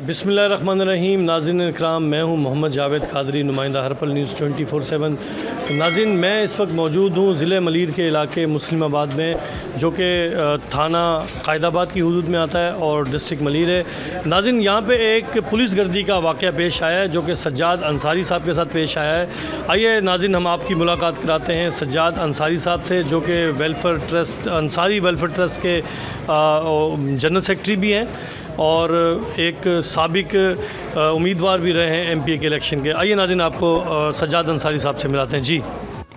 बिस्मिल्लाहिर्रहमानिर्रहीम। नाज़रीन इकराम, मैं हूं मोहम्मद जावेद कादरी, नुमाइंदा हरपल न्यूज़ 24/7। नाज़रीन, मैं इस वक्त मौजूद हूं ज़िले मलीर के इलाके मुस्लिमाबाद में, जो कि थाना कायदाबाद की हदूद में आता है और डिस्ट्रिक्ट मलीर है। नाज़रीन, यहां पे एक पुलिस गर्दी का वाक़या पेश आया है, जो कि सज्जाद अंसारी साहब के साथ पेश आया है। आइए नाज़रीन, हम आपकी मुलाकात कराते हैं सज्जाद अंसारी साहब से, जो कि welfare trust Ansari welfare trust के जनरल सेक्रेटरी भी हैं और एक साबिक उम्मीदवार भी रहे हैं एमपीए के इलेक्शन के। आइए नाज़रीन, आपको सज्जाद अंसारी साहब से मिलाते हैं। जी,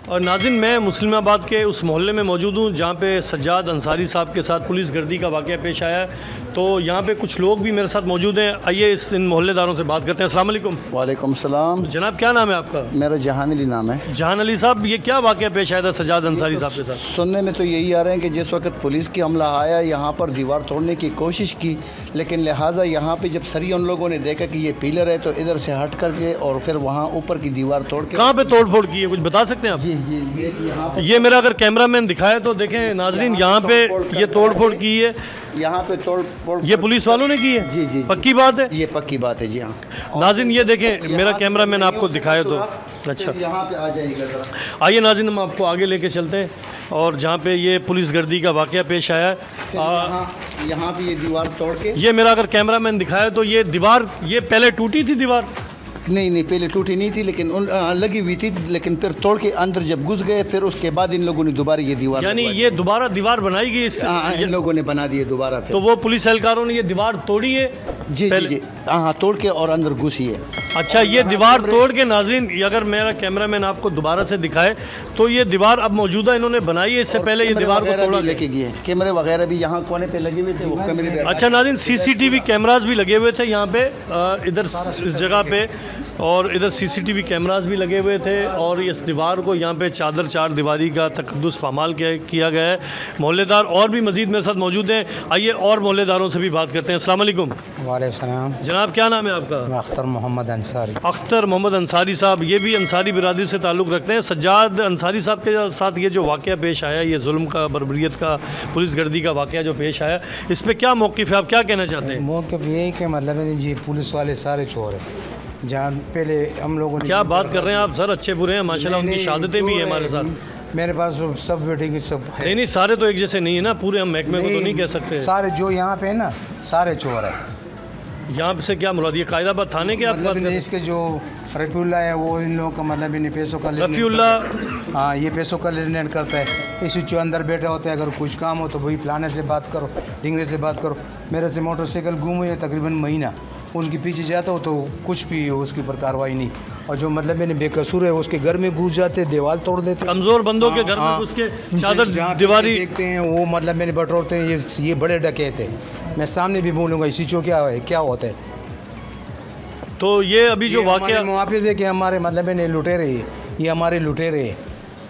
और नाज़रीन, मैं मुस्लिमाबाद के उस मोहल्ले में मौजूद हूँ जहाँ पे सज्जाद अंसारी साहब के साथ पुलिस गर्दी का वाक़या पेश आया है। तो यहाँ पे कुछ लोग भी मेरे साथ मौजूद हैं। आइए इन मोहल्लेदारों से बात करते हैं। अस्सलाम वालेकुम। वालेकुम सलाम। जनाब, क्या नाम है आपका? मेरा जहान अली नाम है। जहान अली साहब, ये क्या वाक़या पेश आया था सज्जाद अंसारी साहब के साथ? सुनने में तो यही आ रहे हैं कि जिस वक्त पुलिस की हमला आया, यहाँ पर दीवार तोड़ने की कोशिश की, लेकिन लिहाजा यहाँ पे जब सरी उन लोगों ने देखा कि ये पिलर है, तो इधर से हट करके और फिर वहाँ ऊपर की दीवार तोड़ के। कहाँ पे तोड़ फोड़ की है, कुछ बता सकते हैं आप? जी, ये मेरा अगर कैमरामैन दिखाए तो देखें नाज़रीन, यहाँ पे ये तोड़ फोड़ की है। यहाँ पे तोड़ फोड़ ये पुलिस वालों ने की है? जी जी, पक्की बात है? ये पक्की बात है जी हाँ। नाज़रीन, ये देखें, मेरा कैमरामैन आपको दिखाए तो। अच्छा, यहाँ पे आ जाइएगा। आइए नाज़रीन, हम आपको आगे लेके चलते हैं और जहाँ पे ये पुलिस गर्दी का वाक़या पेश आया है, यहाँ पे ये दीवार तोड़ के। ये मेरा अगर कैमरामैन दिखाए तो ये दीवार, ये पहले टूटी थी दीवार? नहीं, पहले टूटी नहीं थी, लेकिन लगी हुई थी, लेकिन फिर तोड़ के अंदर जब घुस गए, फिर उसके बाद इन लोगों ने दोबारा ये दीवार, यानी ये दोबारा दीवार बनाई गई इन लोगों ने बना दी है दोबारा। तो वो पुलिस एहलकारों ने ये दीवार तोड़ी है? जी जी, हाँ, तोड़ के और अंदर घुसी है। अच्छा, ये दीवार तोड़ के नाज़रीन, अगर मेरा कैमरामैन आपको दोबारा से दिखाए तो ये दीवार अब मौजूदा इन्होंने बनाई है, इससे पहले ये दीवार को तोड़ा लेके गए। कैमरे वगैरह भी यहाँ कोने पे लगे हुए थे, वो कैमरे। अच्छा नाज़रीन, सीसीटीवी कैमरास भी लगे हुए थे यहाँ पे, इधर इस जगह पे, और इधर सीसीटीवी कैमरास भी लगे हुए थे, और इस दीवार को यहाँ पे चार दीवारी का तकद्दुस पामाल किया गया है। मोहल्लेदार और भी मज़ीद मेरे साथ मौजूद हैं। आइए और मोहल्लेदारों से भी बात करते हैं। अस्सलाम वालेकुम। वालेकुम सलाम। जनाब, क्या नाम है आपका? अख्तर मोहम्मद अंसारी। अख्तर मोहम्मद अंसारी साहब, ये भी अंसारी बिरादरी से ताल्लुक़ रखते हैं। सज्जाद अंसारी साहब के साथ ये जो वाक़या पेश आया, ये जुल्म का, बर्बरियत का, पुलिस गर्दी का वाक़या जो पेश आया, इस पर क्या मौक़िफ़ है, आप क्या कहना चाहते हैं? मौक़िफ़ यही कि मतलब है जी, पुलिस वाले सारे चोर हैं। जहाँ पहले हम लोगों ने, क्या बात कर रहे हैं आप सर, अच्छे बुरे हैं माशाल्लाह, उनकी शहादतें भी हैं हमारे साथ। मेरे पास सब वेटिंग सब है। नहीं, सारे तो एक जैसे नहीं है ना, पूरे हम महकमे को तो नहीं कह सकते। सारे जो यहाँ पे है ना, सारे चोर हैं। यहाँ से क्या मुराद, ये कायदाबाद थाने के आप बात कर रहे हैं? इसके जो रफ़ीउल्लाह है, वो इन लोगों का मतलब इन पैसों का, रफ़ीउल्लाह, हाँ, ये पैसों का लेन देन करता है। इसी जो अंदर बैठे होते हैं, अगर कुछ काम हो तो वही फलाने से बात करो, ढिंगरे से बात करो। मेरे से मोटरसाइकिल गुम हुई है तकरीबन महीना, उनके पीछे जाता हो तो कुछ भी हो उसके ऊपर कार्रवाई नहीं, और जो मतलब मैंने बेकसूर है उसके घर में घुस जाते, दीवार तोड़ देते, कमज़ोर बंदों के घर में घुस के चादर दीवारी देखते हैं, वो मतलब मैंने बटोरते हैं। ये बड़े डकैत हैं, मैं सामने भी बोलूँगा इसी चो क्या होता है। तो ये अभी जो वाक़या मुआफ़िज़ है कि हमारे मतलब मैंने लुटेरे, ये हमारे लुटेरे हैं।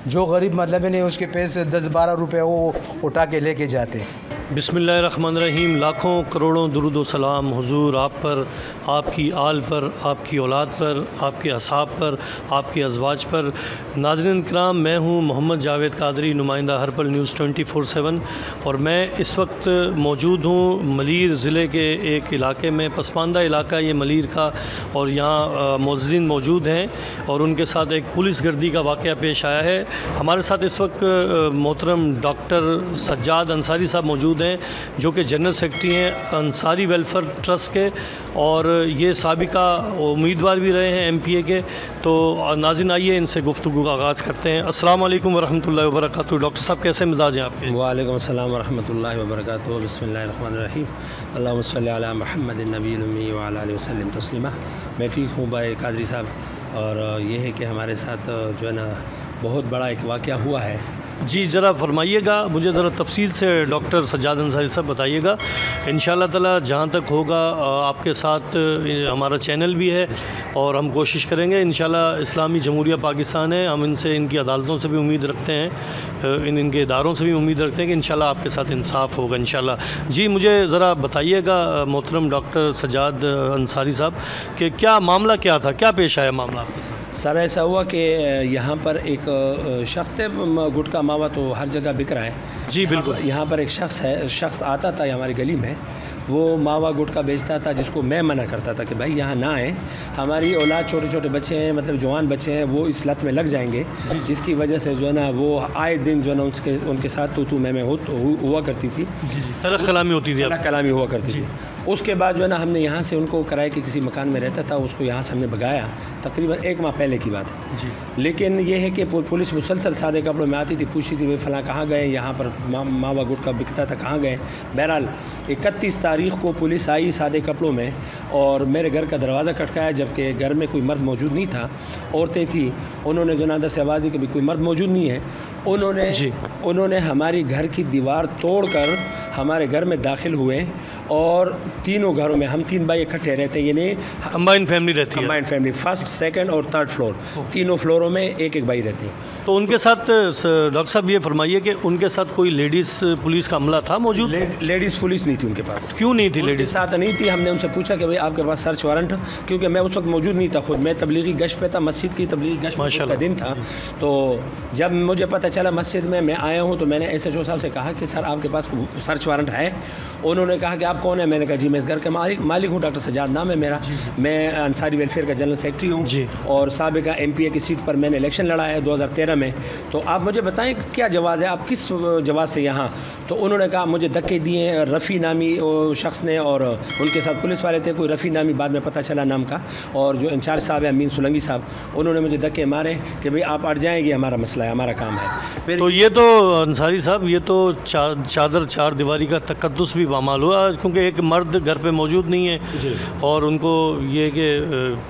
जो गरीब मतलब मैंने उसके पैसे 10-12 रुपये वो उठा के लेके जाते हैं। बिस्मिल्लाहिर्रहमानिर्रहीम। लाखों करोड़ों दुरूद व सलाम हुजूर आप पर, आपकी आल पर, आपकी औलाद पर, आपके असाब पर, आपके अज़वाज पर। नाज़रीन किराम, मैं हूँ मोहम्मद जावेद कादरी, नुमाइंदा हरपल न्यूज़ 24/7, और मैं इस वक्त मौजूद हूँ मलीर ज़िले के एक इलाके में, पसमानदा इलाका ये मलीर का, और यहाँ मुअज़्ज़िन मौजूद हैं और उनके साथ एक पुलिस गर्दी का वाक़या पेश आया है। हमारे साथ इस वक्त मोहतरम डॉक्टर सज्जाद अंसारी साहब मौजूद हैं, जो कि जनरल सेक्रेटरी हैं अंसारी वेलफेयर ट्रस्ट के, और ये साबिका उम्मीदवार भी रहे हैं एमपीए के। तो नाज़रीन, आइए इनसे गुफ्तगू का आगाज़ करते हैं। अस्सलाम वालेकुम वरहमतुल्लाहि वबरकातुहू। डॉक्टर साहब, कैसे मिजाज हैं आपके? वालेकुम अस्सलाम वरहमतुल्लाहि वबरकातुहू। बिस्मिल्लाहिर्रहमानिर्रहीम। अल्लाहुम्मा सल्लि अला मुहम्मदिन नबिय्यिल उम्मी व अला आलिहि वसल्लम तस्लीमा। मैं ठीक हूँ भाई कादरी साहब, और ये है कि हमारे साथ जो है ना बहुत बड़ा एक वाक़या हुआ है। जी, ज़रा फरमाइएगा, मुझे ज़रा तफसील से डॉक्टर सज्जाद अंसारी साहब बताइएगा। इंशाअल्लाह ताला जहाँ तक होगा आपके साथ हमारा चैनल भी है, और हम कोशिश करेंगे इंशाअल्लाह। इस्लामी जमहूरिया पाकिस्तान है, हम इनसे, इनकी अदालतों से भी उम्मीद रखते हैं, इनके इदारों से भी उम्मीद रखते हैं कि इंशाअल्लाह आपके साथ इंसाफ होगा इंशाअल्लाह। जी, मुझे ज़रा बताइएगा मोहतरम डॉक्टर सज्जाद अंसारी साहब कि क्या मामला क्या था, क्या पेश आया मामला आपके साथ? सर, ऐसा हुआ कि यहाँ पर एक शख्स थे, गुटखा मावा तो हर जगह बिक रहा है। जी बिल्कुल। यहाँ पर एक शख्स आता था हमारी गली में, وہ मावा गुटखा बेचता था, जिसको मैं मना करता था कि भाई यहाँ ना आए, हमारी औलाद छोटे छोटे बच्चे हैं, मतलब जवान बच्चे हैं, वो इस लत में लग जाएंगे, जिसकी वजह से जो है ना वो आए दिन जो है ना उनके साथ तू मैं हुआ करती थी, तरह कलामी होती थी, कलामी हुआ करती थी। उसके बाद जो है ना हमने यहाँ से उनको किराए के किसी मकान में रहता था, उसको यहाँ से हमने भगाया, तकरीबन 1 माह पहले की बात है जी। लेकिन ये है कि पुलिस मुसलसल सादे कपड़ों में आती थी, पूछती थी भाई फलां कहाँ गए, यहाँ पर मावा गुटखा बिकता था, कहाँ गए। बहरहाल 31 तारीख को पुलिस आई सादे कपड़ों में और मेरे घर का दरवाज़ा खटकाया, जबकि घर में कोई मर्द मौजूद नहीं था, औरतें थी। उन्होंने जो अंदर से आवाज़ दी कि भाई कोई मर्द मौजूद नहीं है। उन्होंने हमारी घर की दीवार तोड़कर हमारे घर में दाखिल हुए और तीनों घरों में, हम 3 भाई इकट्ठे रहते हैं, यानी कंबाइंड फैमिली रहती है, कंबाइंड फैमिली, 1st, 2nd और 3rd फ्लोर, तीनों फ्लोरों में एक एक भाई रहते हैं। तो उनके साथ डॉक्टर साहब ये फरमाइए कि उनके साथ कोई लेडीज़ पुलिस का अमला था मौजूद? लेडीज़ पुलिस नहीं थी उनके पास। क्यों नहीं थी उनके लेडीज़? साथ नहीं थी। हमने उनसे पूछा कि भाई आपके पास सर्च वारंट, क्योंकि मैं उस वक्त मौजूद नहीं था, खुद मैं तबलीगी गश्त पे था, मस्जिद की तबलीगी गश्त का दिन था। तो जब मुझे पता चला मस्जिद में मैं आया हूँ तो मैंने SHO साहब से कहा कि सर आपके पास सर्च वारंट है? उन्होंने कहा कि आप कौन है? मैंने कहा जी मैं इस घर का मालिक हूँ, डॉक्टर सजाद नाम है मेरा, मैं अंसारी वेलफेयर का जनरल सेक्रेटरी हूँ और साबिका MPA की सीट पर मैंने इलेक्शन लड़ा है 2013 में। तो आप मुझे बताएं क्या जवाज़ है, आप किस जवाज़ से यहाँ? तो उन्होंने कहा मुझे धक्के दिए रफ़ी नामी शख्स ने, और उनके साथ पुलिस वाले थे, कोई रफ़ी नामी बाद में पता चला नाम का, और जो इंचार्ज साहब है अमीन सुलंगी साहब, उन्होंने मुझे धक्के मारे कि भाई आप अट जाएंगे, हमारा मसला है, हमारा काम है। फिर तो ये तो अंसारी साहब ये तो चादर चार दीवारी का तकद्दुस भी पामाल हुआ, क्योंकि एक मर्द घर पे मौजूद नहीं है और उनको ये कि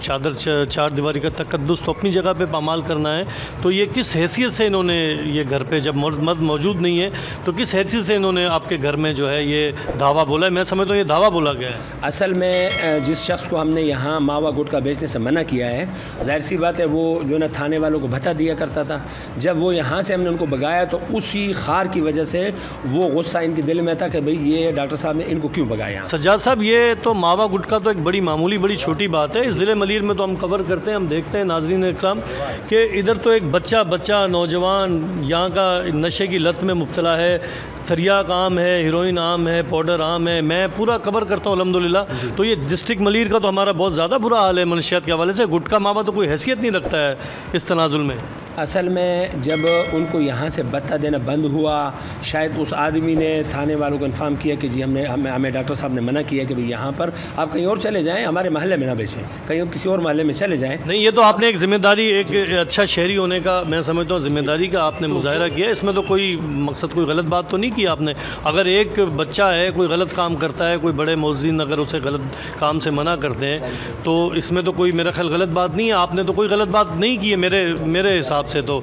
चादर चार दीवारी का तकद्दुस तो अपनी जगह पे पामाल करना है। तो ये किस हैसियत से इन्होंने ये घर पे, जब मर्द मौजूद नहीं है तो किस हैसियत से इन्होंने आपके घर में जो है ये दावा बोला है? मैं समझता हूँ ये दावा बोला गया है। असल में जिस शख्स को हमने यहाँ मावा गुटखा बेचने से मना किया है, जाहिर सी बात है वो जो ना थाने वालों को भत्ता दिया करता था, जब वो यहाँ से हमने उनको भगाया तो उसी खार की वजह से वो गुस्सा इनके दिल में था कि भाई ये डॉक्टर साहब ने इनको क्यों भगाया। सज्जाद साहब ये तो मावा गुटखा तो एक बड़ी मामूली बड़ी छोटी बात है, इस ज़िले मलीर में तो हम कवर करते हैं, हम देखते हैं नाज़रीन इकराम कि इधर तो एक बच्चा नौजवान यहाँ का नशे की लत में मुब्तला है, तरियाक आम है, हीरोइन आम है, पाउडर आम है, मैं पूरा कवर करता हूँ अल्हम्दुलिल्लाह। तो ये डिस्ट्रिक्ट मलीर का तो हमारा बहुत ज़्यादा बुरा हाल है मनशियात के हवाले से। गुटखा मावा तो कोई हैसियत नहीं रखता है इस तनाजुल में। असल में जब उनको यहाँ से भत्ता देना बंद हुआ, शायद उस आदमी ने थाने वालों को इन्फॉर्म किया कि जी हमें डॉक्टर साहब ने मना किया कि भाई यहाँ पर आप कहीं और चले जाएं, हमारे महल्ले में ना बेचें, कहीं और किसी और महल्ले में चले जाएं। नहीं, ये तो आपने एक ज़िम्मेदारी, एक अच्छा शहरी होने का मैं समझता हूँ ज़िम्मेदारी का आपने मुजाहरा किया, इसमें तो कोई मकसद कोई गलत बात तो नहीं की आपने। अगर एक बच्चा है कोई गलत काम करता है, कोई बड़े मुअज़्ज़िन अगर उसे गलत काम से मना करते हैं तो इसमें तो कोई मेरा ख्याल गलत बात नहीं है, आपने तो कोई गलत बात नहीं की है मेरे हिसाब से तो।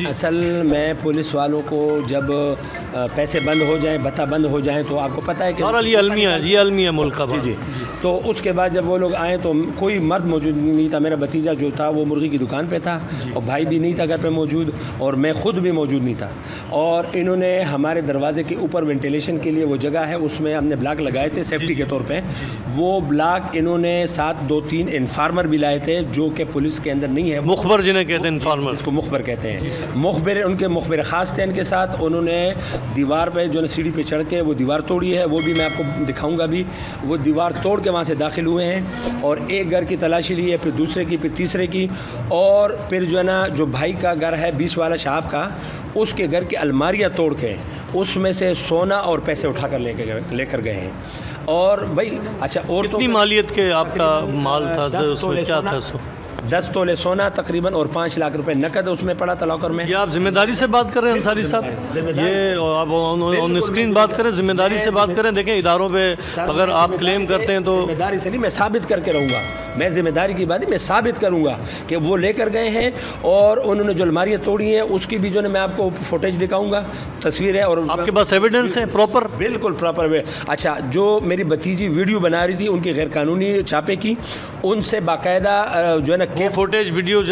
असल में पुलिस वालों को जब पैसे बंद हो जाएं, भत्ता बंद हो जाएं, तो आपको पता है कि ये अलमिया मुल्क का जी। तो उसके बाद जब वो लोग आए तो कोई मर्द मौजूद नहीं था। मेरा भतीजा जो था वो मुर्गी की दुकान पे था और भाई भी नहीं था घर पे मौजूद, और मैं ख़ुद भी मौजूद नहीं था। और इन्होंने हमारे दरवाजे के ऊपर वेंटिलेशन के लिए वो जगह है, उसमें हमने ब्लॉक लगाए थे सेफ्टी के तौर पर। वो ब्लॉक इन्होंने साथ 2-3 इन्फार्मर भी लाए थे जो कि पुलिस के अंदर नहीं है, मुखबर जिन्हें कहते हैं, इन्फार्मर, इसको मुखबर कहते हैं। उनके मुखबिर ख़ास थे इनके साथ। उन्होंने दीवार पे जो है सीढ़ी पे चढ़ के वो दीवार तोड़ी है, वो भी मैं आपको दिखाऊंगा भी। वो दीवार तोड़ के वहाँ से दाखिल हुए हैं और एक घर की तलाशी ली है, फिर दूसरे की, फिर तीसरे की, और फिर जो है ना जो भाई का घर है बीच वाला शहाब का, उसके घर की अलमारियाँ तोड़ के उसमें से सोना और पैसे उठा कर लेकर गए हैं। और भाई अच्छा, और कितनी मालियत के आपका माल था, उसमें क्या था? 10 तोले सोना तकरीबन और 5 लाख रुपए नकद उसमें पड़ा था लॉकर में। ये आप जिम्मेदारी से बात कर रहे हैं अंसारी साहब, ये आप ऑन स्क्रीन बात करें, जिम्मेदारी से बात करें। देखें इदारों पे अगर आप क्लेम करते हैं तो जिम्मेदारी से नहीं, मैं साबित करके रहूँगा, मैं जिम्मेदारी की बात नहीं, मैं साबित करूँगा कि वो लेकर गए हैं। और उन्होंने जो अलमारियाँ तोड़ी हैं उसकी भी जो है मैं आपको फुटेज दिखाऊँगा, तस्वीर है। और आपके पास एविडेंस है प्रॉपर? बिल्कुल प्रॉपर। अच्छा, जो मेरी भतीजी वीडियो बना रही थी उनकी गैर कानूनी छापे की, उनसे बाकायदा जो है ना वो फुटेज वीडियोज़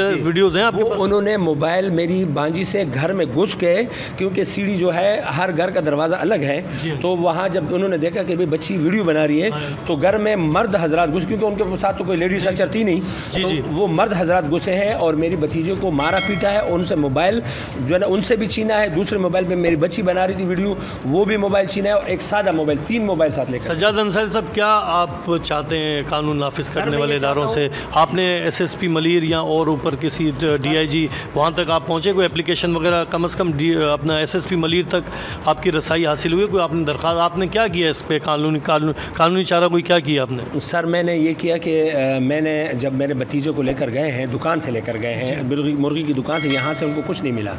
हैं आपके पास? उन्होंने मोबाइल मेरी भांजी से घर में घुस के, क्योंकि सीढ़ी जो है हर घर का दरवाज़ा अलग है, तो वहाँ जब उन्होंने देखा कि भाई बच्ची वीडियो बना रही है तो घर में मर्द हजरात घुस, क्योंकि उनके साथ तो कोई लेडी انفراسٹرکچر تھی نہیں, جی تو جی. وہ مرد حضرات گھسے ہیں اور میری بھتیجے کو مارا پیٹا ہے, ان سے موبائل جو ہے نا ان سے بھی چھینا ہے, دوسرے موبائل پہ میری بچی بنا رہی تھی ویڈیو, وہ بھی موبائل چھینا ہے, اور ایک سادہ موبائل, 3 موبائل ساتھ لے کر. سجاد انصاری صاحب, کیا آپ چاہتے ہیں قانون نافذ کرنے والے اداروں سے؟ آپ نے ایس ایس پی ملیر یا اور اوپر کسی ڈی آئی جی وہاں تک آپ پہنچے, کوئی اپلیکیشن وغیرہ کم از کم اپنا ایس ایس پی ملیر تک آپ کی رسائی حاصل ہوئی, کوئی آپ نے درخواست, آپ نے کیا کیا اس پہ قانونی چارہ کوئی کیا کیا آپ نے؟ سر میں نے یہ کیا کہ میں نے جب میرے بھتیجے کو لے کر گئے ہیں, دکان سے لے کر گئے ہیں, مرغی کی دکان سے, یہاں سے ان کو کچھ نہیں ملا.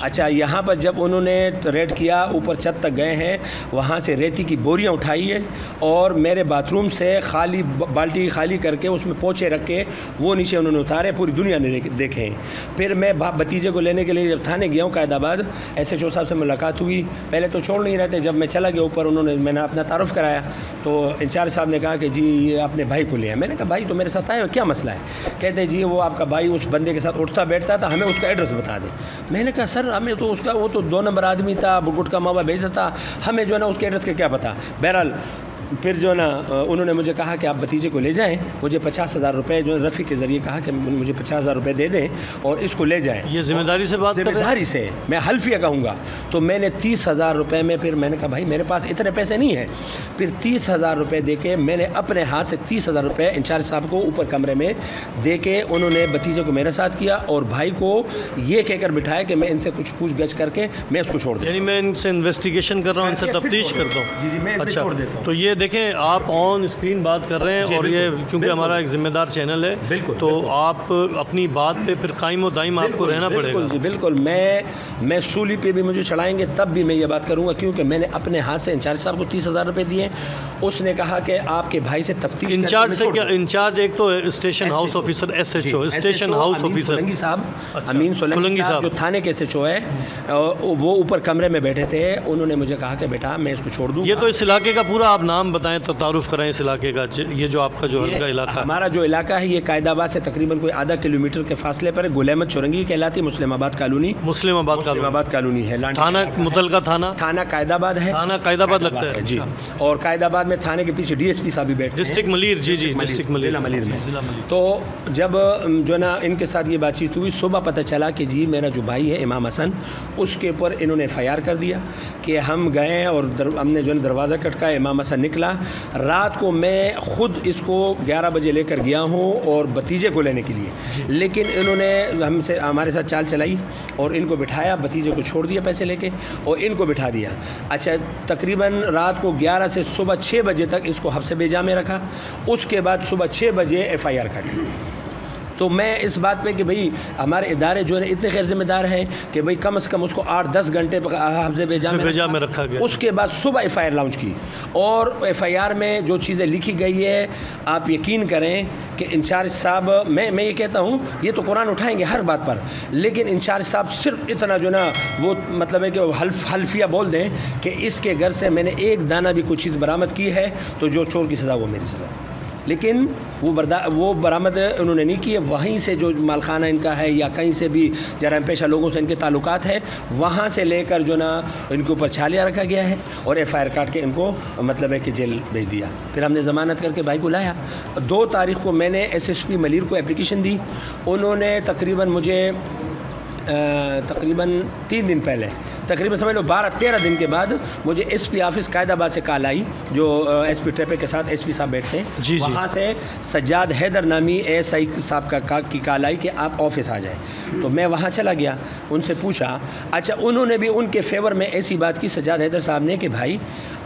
اچھا, یہاں پر جب انہوں نے ریڈ کیا, اوپر چھت تک گئے ہیں, وہاں سے ریتی کی بوریاں اٹھائی ہے اور میرے باتھ روم سے خالی بالٹی خالی کر کے اس میں پوچھے رکھ کے وہ نیچے انہوں نے اتارے, پوری دنیا نے دیکھے ہیں. پھر میں بھتیجے کو لینے کے لیے جب تھانے گیا ہوں قائد آباد, ایس ایچ او صاحب سے ملاقات ہوئی. پہلے تو چھوڑ نہیں رہتے, جب میں چلا گیا اوپر, میں نے اپنا تعارف کرایا تو انچارج صاحب نے کہا کہ جی یہ اپنے بھائی کو لیا. میں نے کہا بھائی تو میرے ساتھ آئے ہو, کیا مسئلہ ہے؟ کہتے جی وہ آپ کا بھائی اس بندے کے ساتھ اٹھتا بیٹھتا تھا, ہمیں اس کا ایڈریس بتا دیں. میں نے کہا سر ہمیں تو اس کا, وہ تو 2 نمبر آدمی تھا, گٹکا ماوا بھیجتا تھا, ہمیں جو ہے نا اس کے ایڈریس کا کیا پتا. بہرحال پھر جو ہے نا انہوں نے مجھے کہا کہ آپ بھتیجے کو لے جائیں, مجھے 50,000 روپے جو ہے رفیع کے ذریعے کہا کہ مجھے 50,000 روپے دے دیں اور اس کو لے جائیں. یہ ذمہ داری سے بات کر رہے ہیں؟ ذمہ داری سے, میں حلفیہ کہوں گا. تو میں نے 30,000 روپے میں, پھر میں نے کہا بھائی میرے پاس اتنے پیسے نہیں ہیں. پھر 30,000 روپے دے کے میں نے اپنے ہاتھ سے 30,000 روپے انچارج صاحب کو اوپر کمرے میں دے کے, انہوں نے بھتیجے کو میرے ساتھ کیا اور بھائی کو یہ کہہ کر بٹھایا کہ میں ان سے کچھ پوچھ گچھ کر کے میں اس کو چھوڑ دوں. یعنی میں ان سے انویسٹیگیشن کر رہا ہوں, ان سے تفتیش کرتا ہوں. جی جی, میں اچھا, چھوڑ دیتا ہوں. تو یہ دیکھیں آپ آن اسکرین بات کر رہے ہیں, اور یہ کیونکہ ہمارا ایک ذمہ دار چینل ہے, تو آپ اپنی بات پہ پھر قائم و دائم آپ کو رہنا پڑے گا. جی بالکل, میں سولی پہ بھی مجھے چڑھائیں گے تب بھی میں یہ بات کروں گا, کیونکہ میں نے اپنے ہاتھ سے انچارج صاحب کو 30,000 روپے دیے. اس نے کہا کہ آپ کے بھائی سے تفتیش. انچارج سے کیا؟ انچارج ایک تو station house officer, S H O station house officer Solangi صاحب, امین سولنگی صاحب جو تھانے کے ایس ایچ او ہے, وہ اوپر کمرے میں بیٹھے تھے. انہوں نے مجھے کہا کہ بیٹا میں اس کو چھوڑ دوں. یہ تو اس علاقے کا پورا آپ نام بتائیں تو تعارف کرائیں اس علاقے کا, یہ جو آپ کا جو حلقہ علاقہ, ہمارا جو علاقہ ہے یہ قائد آباد سے تقریباً کوئی آدھا کلومیٹر کے فاصلے پر گل احمد چورنگی کہلاتی, مسلم آباد کالونی. مسلم آباد کالونی ہے. تھانہ متعلقہ تھانہ قائد آباد ہے. تھانہ قائد آباد لگتا ہے جی. اور قائد آباد میں تھانے کے پیچھے ڈی ایس پی صاحب بھی بیٹھے ہیں, ڈسٹرکٹ ملیر. جی جی, ڈسٹرکٹ ملیر میں. تو جب جو ہے نا ان کے ساتھ یہ بات چیت ہوئی, صبح پتہ چلا کہ جی میرا جو بھائی ہے امام حسن, اس کے اوپر انہوں نے FIR کر دیا. کہ ہم گئے اور ہم نے جو ہے دروازہ کٹکا, امام حسن نکلا. رات کو میں خود اس کو 11 بجے لے کر گیا ہوں اور بھتیجے کو لینے کے لیے, لیکن انہوں نے ہمارے ساتھ چال چلائی اور ان کو بٹھایا, بھتیجے کو چھوڑ دیا پیسے لے کے اور ان کو بٹھا دیا. اچھا, تقریباً رات کو 11 سے صبح 6 بجے تک اس کو حبس بیجا میں رکھا. اس کے بعد صبح 6 بجے FIR کاٹی. تو میں اس بات پہ کہ بھئی ہمارے ادارے جو ہے اتنے غیر ذمہ دار ہیں کہ بھئی کم از کم اس کو 8-10 گھنٹے حفظ بیجا میں رکھا گیا. اس کے بعد صبح FIR لانچ کی, اور FIR میں جو چیزیں لکھی گئی ہے آپ یقین کریں کہ انچارج صاحب, میں یہ کہتا ہوں یہ تو قرآن اٹھائیں گے ہر بات پر, لیکن انچارج صاحب صرف اتنا جو نا وہ مطلب ہے کہ حلفیہ بول دیں کہ اس کے گھر سے میں نے ایک دانہ بھی کوئی چیز برآمد کی ہے تو جو چور کی سزا وہ میری سزا, لیکن وہ برآمد انہوں نے نہیں کی ہے. وہیں سے جو مالخانہ ان کا ہے یا کہیں سے بھی جرائم پیشہ لوگوں سے ان کے تعلقات ہیں, وہاں سے لے کر جو نا ان کے اوپر چھالیاں رکھا گیا ہے اور FIR کاٹ کے ان کو مطلب ہے کہ جیل بھیج دیا. پھر ہم نے ضمانت کر کے بھائی کو لایا. 2 تاریخ کو میں نے SSP ملیر کو اپلیکیشن دی. انہوں نے تقریباً مجھے 3 دن پہلے, تقریباً سمجھ لو 12-13 دن کے بعد مجھے SP آفس قائد آباد سے کال آئی, جو SP ٹریپے کے ساتھ SP صاحب بیٹھتے ہیں. جی وہاں سے سجاد حیدر نامی ASI صاحب کی کال آئی کہ آپ آفس آ جائیں. تو میں وہاں چلا گیا, ان سے پوچھا. اچھا, انہوں نے بھی ان کے فیور میں ایسی بات کی سجاد حیدر صاحب نے کہ بھائی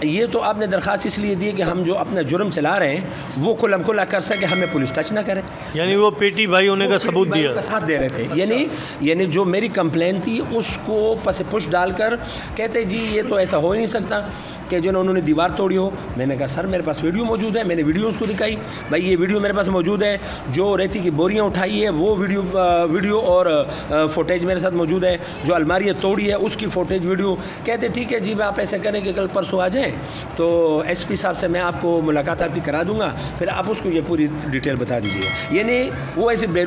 یہ تو آپ نے درخواست اس لیے دی کہ ہم جو اپنا جرم چلا رہے ہیں وہ کھلم کھلا کر سکے, ہمیں پولیس ٹچ نہ کرے. یعنی وہ پیٹی بھائی ہونے کا ثبوت دیا, ساتھ دے رہے تھے. یعنی جو میری کمپلین تھی اس کو پس پش ڈال کر کہتے جی یہ تو ایسا ہو ہی نہیں سکتا کہ جو انہوں نے دیوار توڑی ہو. میں نے کہا سر میرے پاس ویڈیو موجود ہے, میں نے ویڈیو اس کو دکھائی, بھائی یہ ویڈیو میرے پاس موجود ہے, جو ریتی کی بوریاں اٹھائی ہے وہ ویڈیو اور فوٹیج میرے ساتھ موجود ہے, جو الماریاں توڑی ہے اس کی فوٹیج ویڈیو. کہتے ٹھیک ہے جی میں آپ ایسا کریں کہ کل پرسوں آ جائیں تو SP صاحب سے میں آپ کو ملاقات آپ کی کرا دوں گا, پھر آپ اس کو یہ پوری ڈیٹیل بتا دیجیے. یعنی وہ ایسے بے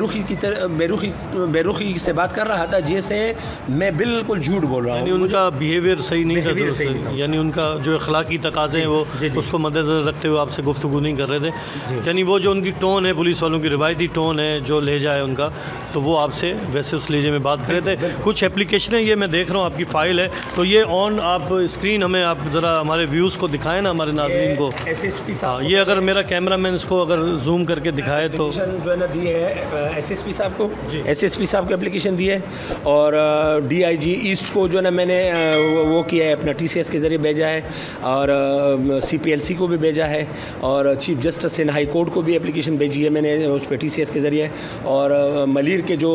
رخی سے بات کر رہا تھا جیسے میں بالکل جھوٹ بول رہا ہوں. ان کا بیہیویئر صحیح نہیں تھا behavior صحیح نہیں تھا. یعنی ان کا جو اخلاقی تقاضے ہیں وہ جی، جی. اس کو مد نظر رکھتے ہوئے آپ سے گفتگو نہیں کر رہے جی. تھے. یعنی وہ جو ان کی ٹون ہے پولیس والوں کی روایتی ٹون ہے جو لہجہ ہے ان کا, تو وہ آپ سے ویسے اس لہجے میں بات کر رہے تھے. کچھ اپلیکیشنیں یہ میں دیکھ رہا ہوں آپ کی فائل ہے, تو یہ آن آپ اسکرین ہمیں آپ ذرا ہمارے ویوز کو دکھائیں نا, ہمارے ناظرین کو. SSP ہاں, صاحب یہ اگر میرا کیمرہ مین اس کو اگر زوم کر کے دکھائے تو اپلیکیشن جو ہے نا دی ہے SSP صاحب کو, جی. SSP صاحب کی اپلیکیشن دی ہے, اور DIG ایسٹ کو جو ہے نا میں نے وہ کیا ہے اپنا TCS کے ذریعے بھیجا ہے, اور CPLC کو بھی بھیجا ہے, اور chief justice in high court کو بھی اپلیکیشن بھیجی ہے میں نے اس پہ TCS کے ذریعے, اور ملیر کے جو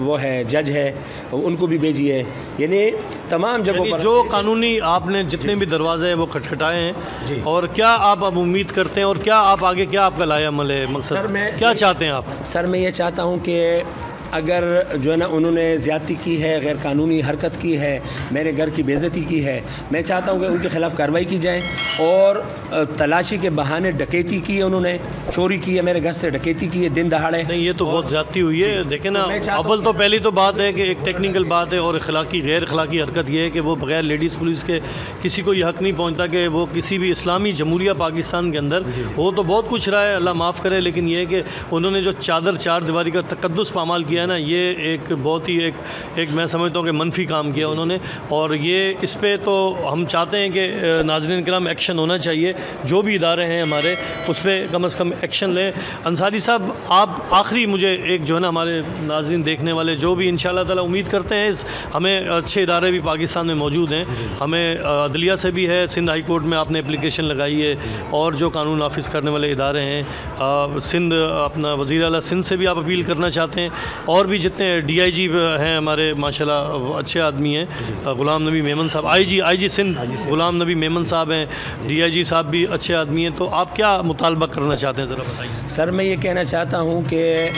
وہ ہے جج ہے ان کو بھی بھیجی ہے. یعنی تمام جگہوں یعنی پر جو قانونی آپ نے جتنے بھی دروازے ہیں وہ کھٹکھٹائے ہیں. جی. اور کیا آپ اب امید کرتے ہیں, اور کیا آپ آگے کیا آپ کا لائے عمل ہے, سر مقصد میں کیا چاہتے ہیں آپ؟ سر میں یہ چاہتا ہوں کہ اگر جو ہے نا انہوں نے زیادتی کی ہے, غیر قانونی حرکت کی ہے, میرے گھر کی بے عزتی کی ہے, میں چاہتا ہوں کہ ان کے خلاف کارروائی کی جائے. اور تلاشی کے بہانے ڈکیتی کی ہے, انہوں نے چوری کی ہے, میرے گھر سے ڈکیتی کی ہے دن دہاڑے. نہیں, یہ تو بہت زیادتی ہوئی ہے. دیکھیں نا, اول تو پہلی تو بات ہے کہ ایک ٹیکنیکل بات ہے, اور اخلاقی غیر اخلاقی حرکت یہ ہے کہ وہ بغیر لیڈیز پولیس کے کسی کو یہ حق نہیں پہنچتا کہ وہ کسی بھی اسلامی جمہوریہ پاکستان کے اندر وہ تو بہت کچھ رہا ہے, اللہ معاف کرے, لیکن یہ ہے کہ انہوں نے جو چار دیواری کا تقدس پامال کیا ہے نا, یہ ایک بہت ہی ایک میں سمجھتا ہوں کہ منفی کام کیا انہوں نے. اور یہ اس پہ تو ہم چاہتے ہیں کہ ناظرین کرام ایکشن ہونا چاہیے, جو بھی ادارے ہیں ہمارے اس پہ کم از کم ایکشن لیں. انصاری صاحب, آپ آخری مجھے ایک جو ہے نا ہمارے ناظرین دیکھنے والے جو بھی انشاءاللہ تعالی امید کرتے ہیں, ہمیں اچھے ادارے بھی پاکستان میں موجود ہیں, ہمیں عدلیہ سے بھی ہے, سندھ ہائی کورٹ میں آپ نے اپلیکیشن لگائی ہے, اور جو قانون نافذ کرنے والے ادارے ہیں سندھ اپنا وزیر اعلیٰ سندھ سے بھی آپ اپیل کرنا چاہتے ہیں, اور بھی جتنے DIG ہیں ہمارے ماشاءاللہ اچھے آدمی ہیں, غلام نبی میمن صاحب, IG سندھ غلام نبی میمن صاحب ہیں, DIG صاحب بھی اچھے آدمی ہیں, تو آپ کیا مطالبہ کرنا چاہتے ہیں ذرا بتائیے. سر میں یہ کہنا چاہتا ہوں کہ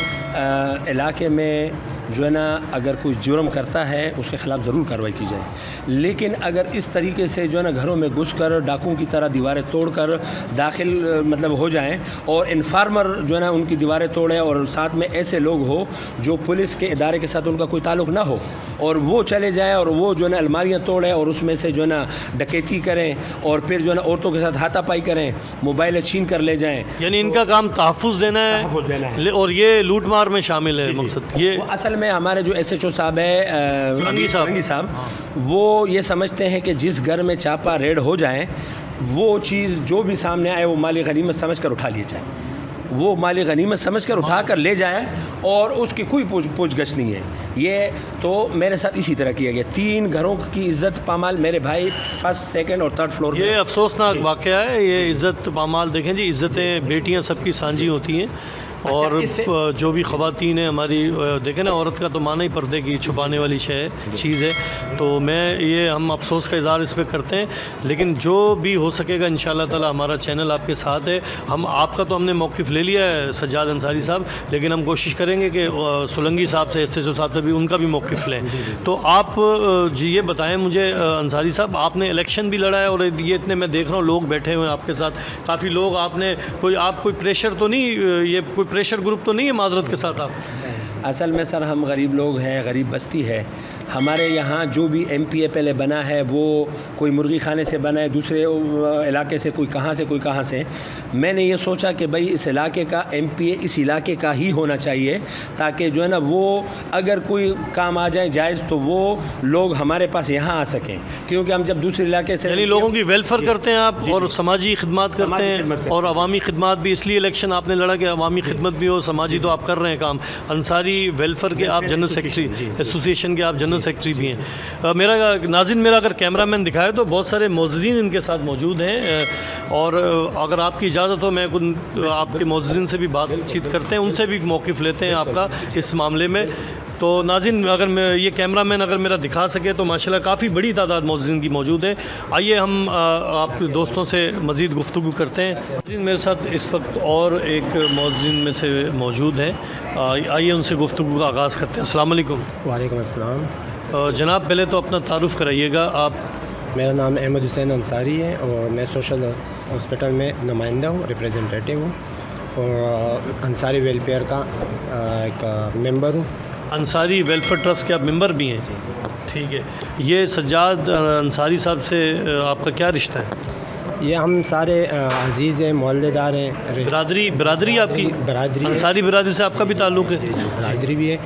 علاقے میں جو ہے نا اگر کوئی جرم کرتا ہے اس کے خلاف ضرور کارروائی کی جائے, لیکن اگر اس طریقے سے جو ہے نا گھروں میں گھس کر ڈاکوؤں کی طرح دیواریں توڑ کر داخل مطلب ہو جائیں, اور انفارمر جو ہے نا ان کی دیواریں توڑیں, اور ساتھ میں ایسے لوگ ہو جو پولیس کے ادارے کے ساتھ ان کا کوئی تعلق نہ ہو, اور وہ چلے جائیں اور وہ جو ہے نا الماریاں توڑیں اور اس میں سے جو ہے نا ڈکیتی کریں, اور پھر جو ہے نا عورتوں کے ساتھ ہاتھا پائی کریں, موبائل چھین کر لے جائیں. یعنی ان کا کام تحفظ دینا ہے, اور یہ لوٹ مار میں شامل ہے. مقصد یہ اصل میں ہمارے جو SHO صاحب ہے سرنگی صاحب, وہ یہ سمجھتے ہیں کہ جس گھر میں چاپا ریڈ ہو جائیں وہ چیز جو بھی سامنے آئے وہ مالی غنیمت سمجھ کر اٹھا لیا جائے, وہ مالی غنیمت سمجھ کر اٹھا کر لے جائیں, اور اس کی کوئی پوچھ گچھ نہیں ہے. یہ تو میرے ساتھ اسی طرح کیا گیا, 3 گھروں کی عزت پامال میرے بھائی 1st 2nd اور 3rd فلور. یہ افسوسناک واقعہ ہے. یہ عزت پامال دیکھیں جی, عزتیں بیٹیاں سب کی سانجھی ہوتی ہیں, اور جو بھی خواتین ہیں ہماری, دیکھیں نا عورت کا تو معنی ہی پردے کی چھپانے والی چیز ہے. تو ہم افسوس کا اظہار اس پہ کرتے ہیں, لیکن جو بھی ہو سکے گا انشاءاللہ تعالی ہمارا چینل آپ کے ساتھ ہے. آپ کا تو ہم نے موقف لے لیا ہے سجاد انصاری صاحب, لیکن ہم کوشش کریں گے کہ سولنگی صاحب سے SHO صاحب سے بھی ان کا بھی موقف لیں. تو آپ جی یہ بتائیں مجھے انصاری صاحب, آپ نے الیکشن بھی لڑا ہے, اور یہ اتنے میں دیکھ رہا ہوں لوگ بیٹھے ہوئے ہیں آپ کے ساتھ, کافی لوگ, آپ نے کوئی پریشر تو نہیں, یہ کوئی پریشر گروپ تو نہیں ہے معذرت کے ساتھ آپ؟ اصل میں سر ہم غریب لوگ ہیں, غریب بستی ہے. ہمارے یہاں جو بھی MPA پہلے بنا ہے وہ کوئی مرغی خانے سے بنا ہے, دوسرے علاقے سے, کوئی کہاں سے. میں نے یہ سوچا کہ بھائی اس علاقے کا MPA اس علاقے کا ہی ہونا چاہیے, تاکہ جو ہے نا وہ اگر کوئی کام آ جائے جائز تو وہ لوگ ہمارے پاس یہاں آ سکیں, کیونکہ ہم جب دوسرے علاقے سے یعنی لوگوں کی ویلفیئر کرتے ہیں آپ, اور سماجی خدمات کرتے ہیں, اور عوامی خدمات بھی, اس لیے الیکشن آپ نے لڑا کہ عوامی خدمت بھی ہو, سماجی تو آپ کر رہے ہیں کام. انصاری ویلفیئر کے آپ جنرل سیکرٹری, ایسوسیشن کے آپ جنرل سیکرٹری بھی ہیں. میرا اگر کیمرہ مین دکھائے تو بہت سارے معززین ان کے ساتھ موجود ہیں, اور اگر آپ کی اجازت ہو میں آپ کے معززین سے بھی بات چیت کرتے ہیں, ان سے بھی موقف لیتے ہیں آپ کا اس معاملے میں. تو ناظرین, اگر یہ کیمرہ مین اگر میرا دکھا سکے تو ماشاءاللہ کافی بڑی تعداد معززین کی موجود ہے. آئیے ہم آپ کے دوستوں سے مزید گفتگو کرتے ہیں. میرے ساتھ اس وقت اور ایک معززین میں سے موجود ہیں, آئیے ان سے گفتگو کا آغاز کرتے ہیں. السلام علیکم. وعلیکم السلام. جناب پہلے تو اپنا تعارف کرائیے گا آپ. میرا نام احمد حسین انصاری ہے, اور میں سوشل ہاسپٹل میں نمائندہ ہوں, ریپریزنٹیٹیو ہوں, اور انصاری ویلفیئر کا ایک ممبر ہوں, انصاری ویلفیئر ٹرسٹ کے آپ ممبر بھی ہیں؟ ٹھیک ہے. یہ سجاد انصاری صاحب سے آپ کا کیا رشتہ ہے؟ یہ ہم سارے عزیز ہیں، محلے دار ہیں، برادری آپ کی؟ برادری ہے، انصاری برادری سے آپ کا بھی تعلق ہے؟ برادری بھی ہے.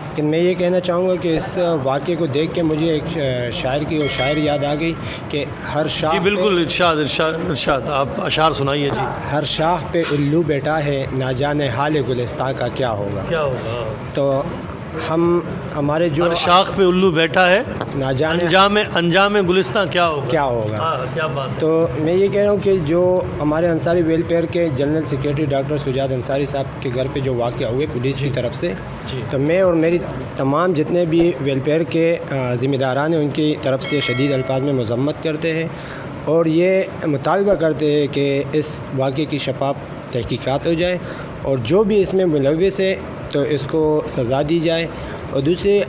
لیکن میں یہ کہنا چاہوں گا کہ اس واقعے کو دیکھ کے مجھے ایک شاعر کی وہ شاعر یاد آ گئی کہ ہر شاخ جی بالکل، ارشاد آپ اشعار سنائیے. جی. ہر شاخ پہ الو بیٹا ہے، نہ جانے حال گلستاں کا کیا ہوگا. کیا ہوگا؟ تو ہمارے جو ہر شاخ پہ الو بیٹھا ہے، نہ جانے انجام گلستاں کیا ہوگا. کیا ہوگا. ہاں کیا بات ہے. تو میں یہ کہہ رہا ہوں کہ جو ہمارے انصاری ویلفیئر کے general secretary doctor Sajjad Ansari صاحب کے گھر پہ جو واقعہ ہوئے پولیس کی طرف سے، جی. تو میں اور میری تمام جتنے بھی ویلفیئر کے ذمہ داران ہیں ان کی طرف سے شدید الفاظ میں مذمت کرتے ہیں اور یہ مطالبہ کرتے ہیں کہ اس واقعے کی شفاف تحقیقات ہو جائے اور جو بھی اس میں ملوث ہے تو اس کو سزا دی جائے. اور دوسرے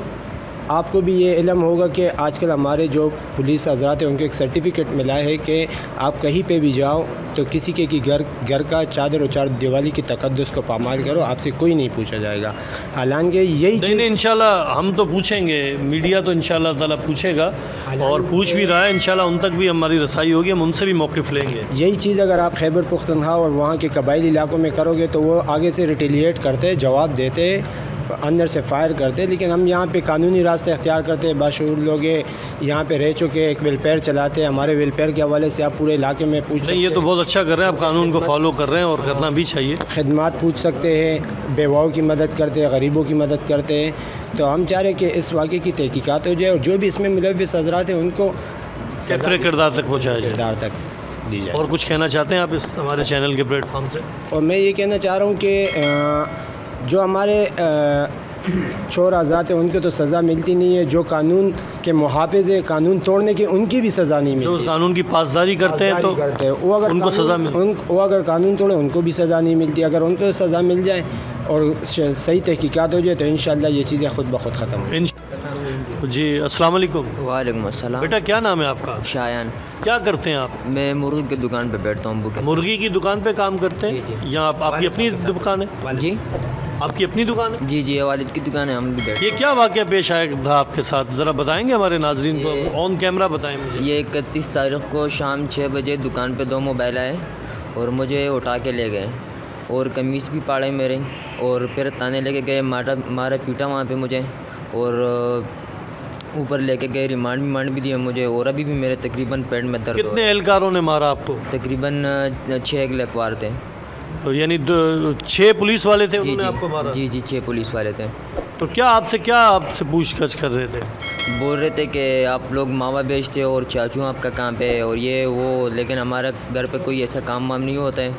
آپ کو بھی یہ علم ہوگا کہ آج کل ہمارے جو پولیس حضرات ہیں ان کو ایک سرٹیفکیٹ ملا ہے کہ آپ کہیں پہ بھی جاؤ تو کسی کے گھر کا چادر و چار دیوالی کی تقدس کو پامال کرو، آپ سے کوئی نہیں پوچھا جائے گا. حالانکہ یہی چیز نہیں انشاءاللہ ہم تو پوچھیں گے، میڈیا تو انشاءاللہ تعالیٰ پوچھے گا اور پوچھ بھی رہا ہے. انشاءاللہ ان تک بھی ہماری رسائی ہوگی، ہم ان سے بھی موقف لیں گے. یہی چیز اگر آپ خیبر پختونخوا اور وہاں کے قبائلی علاقوں میں کرو گے تو وہ آگے سے ریٹیلیٹ کرتے، جواب دیتے، اندر سے فائر کرتے. لیکن ہم یہاں پہ قانونی راستے اختیار کرتے، باشعور لوگ یہاں پہ رہ چکے، ایک ویلفیئر چلاتے ہیں. ہمارے ویلفیئر کے حوالے سے آپ پورے علاقے میں پوچھ نہیں، یہ تو بہت اچھا کر رہے ہیں آپ، قانون کو فالو کر رہے ہیں اور کرنا بھی چاہیے. خدمات پوچھ سکتے ہیں، بیواؤں کی مدد کرتے ہیں، غریبوں کی مدد کرتے ہیں. تو ہم چاہ رہے ہیں کہ اس واقعے کی تحقیقات ہو جائے اور جو بھی اس میں ملوث حضرات ہیں ان کو کیفر کردار تک پہنچایا جائے. کردار تک دی جائے. اور کچھ کہنا چاہتے ہیں آپ اس ہمارے چینل کے پلیٹ فارم سے؟ اور میں یہ کہنا چاہ رہا ہوں کہ جو ہمارے چور آزاد ہیں ان کو تو سزا ملتی نہیں ہے، جو قانون کے محافظ ہیں قانون توڑنے کی ان کی بھی سزا نہیں ملتی. جو قانون کی پاسداری کرتے ہیں تو وہ اگر ان کو سزا وہ اگر قانون توڑے ان کو بھی سزا نہیں ملتی. اگر ان کو سزا مل جائے اور صحیح تحقیقات ہو جائے تو انشاءاللہ یہ چیزیں خود بخود ختم ہو. جی السلام علیکم. وعلیکم السلام. بیٹا کیا نام ہے آپ کا؟ شایان. کیا کرتے ہیں آپ؟ میں مرغی کی دکان پہ بیٹھتا ہوں. مرغی کی دکان پہ کام کرتے ہیں؟ جی. یہاں آپ کی اپنی دکان ہے؟ جی آپ کی اپنی دکان ہے؟ جی جی والد کی دکان ہے، ہم بھی بیٹھے. یہ کیا واقعہ پیش آیا تھا آپ کے ساتھ، ذرا بتائیں گے ہمارے ناظرین کو؟ آن کیمرہ بتائیں مجھے. یہ 31 تاریخ کو شام 6 بجے دکان پہ 2 موبائل آئے اور مجھے اٹھا کے لے گئے اور قمیص بھی پاڑے میرے اور پھر تانے لے کے گئے، مارا پیٹا وہاں پہ مجھے اور اوپر لے کے گئے، ریمانڈ بھی دیا مجھے اور ابھی بھی میرے تقریباً پیٹ میں درد. کتنے اہلکاروں نے مارا آپ کو؟ تقریباً 6 لکوار تھے. یعنی 6 پولیس والے تھے انہوں نے آپ کو مارا؟ جی 6 پولیس والے تھے. تو کیا آپ سے پوچھ گچھ کر رہے تھے؟ بول رہے تھے کہ آپ لوگ ماوا بیچتے ہو اور چاچو آپ کا کام پہ ہے اور یہ وہ، لیکن ہمارا گھر پہ کوئی ایسا کام وام نہیں ہوتا ہے.